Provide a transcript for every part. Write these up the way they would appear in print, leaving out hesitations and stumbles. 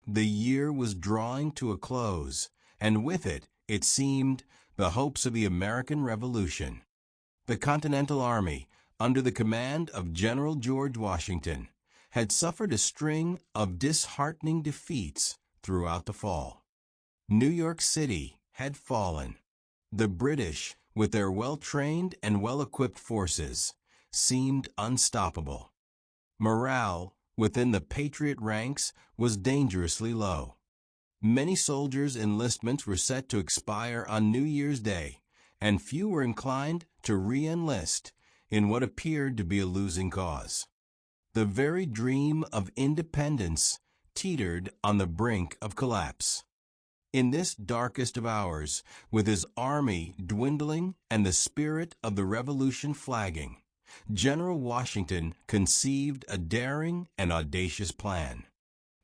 The year was drawing to a close, and with it, it seemed, the hopes of the American Revolution. The Continental Army, under the command of General George Washington, had suffered a string of disheartening defeats throughout the fall. New York City had fallen. The British, with their well-trained and well-equipped forces, seemed unstoppable. Morale within the Patriot ranks was dangerously low. Many soldiers' enlistments were set to expire on New Year's Day, and few were inclined to re-enlist in what appeared to be a losing cause. The very dream of independence teetered on the brink of collapse. In this darkest of hours, with his army dwindling and the spirit of the Revolution flagging, General Washington conceived a daring and audacious plan.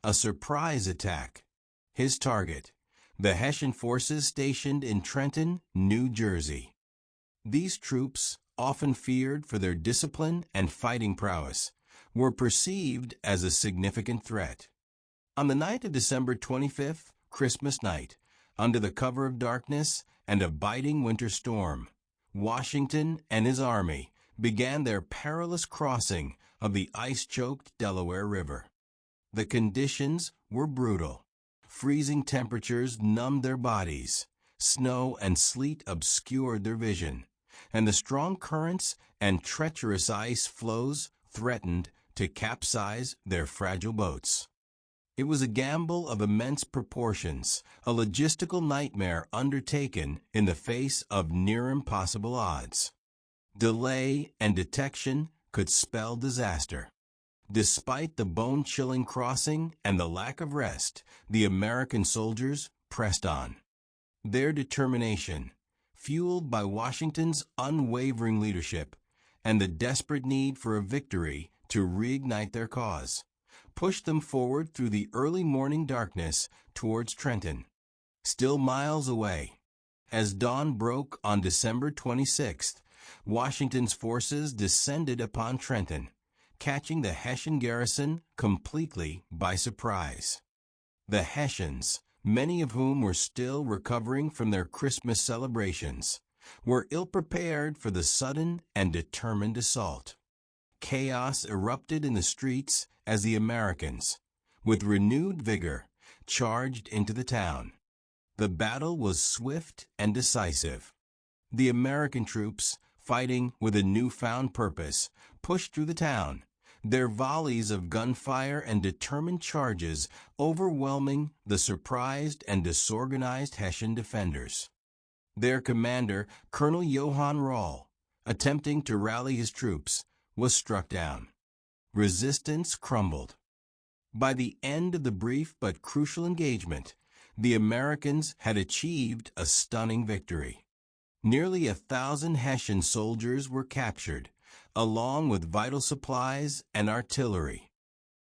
A surprise attack. His target, the Hessian forces stationed in Trenton, New Jersey. These troops, often feared for their discipline and fighting prowess, were perceived as a significant threat. On the night of December 25th, Christmas night, under the cover of darkness and a biting winter storm, Washington and his army began their perilous crossing of the ice-choked Delaware River. The conditions were brutal. Freezing temperatures numbed their bodies, snow and sleet obscured their vision, and the strong currents and treacherous ice floes threatened to capsize their fragile boats. It was a gamble of immense proportions, a logistical nightmare undertaken in the face of near impossible odds. Delay and detection could spell disaster. Despite the bone-chilling crossing and the lack of rest, the American soldiers pressed on. Their determination, fueled by Washington's unwavering leadership and the desperate need for a victory to reignite their cause, pushed them forward through the early morning darkness towards Trenton, still miles away. As dawn broke on December 26th, Washington's forces descended upon Trenton, catching the Hessian garrison completely by surprise. The Hessians, many of whom were still recovering from their Christmas celebrations, were ill-prepared for the sudden and determined assault. Chaos erupted in the streets as the Americans, with renewed vigor, charged into the town. The battle was swift and decisive. The American troops, fighting with a newfound purpose, pushed through the town, their volleys of gunfire and determined charges overwhelming the surprised and disorganized Hessian defenders. Their commander, Colonel Johann Rall, attempting to rally his troops, was struck down. Resistance crumbled. By the end of the brief but crucial engagement, the Americans had achieved a stunning victory. Nearly 1,000 Hessian soldiers were captured, along with vital supplies and artillery.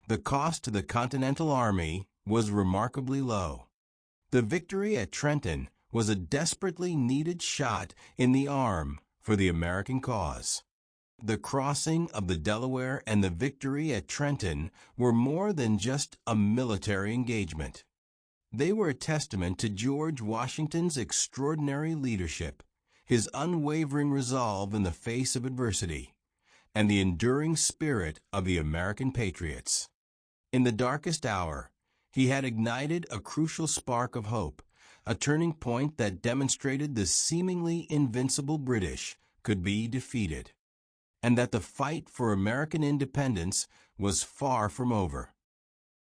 The cost to the Continental Army was remarkably low. The victory at Trenton was a desperately needed shot in the arm for the American cause. The crossing of the Delaware and the victory at Trenton were more than just a military engagement. They were a testament to George Washington's extraordinary leadership, his unwavering resolve in the face of adversity, and the enduring spirit of the American patriots. In the darkest hour, he had ignited a crucial spark of hope, a turning point that demonstrated the seemingly invincible British could be defeated, and that the fight for American independence was far from over.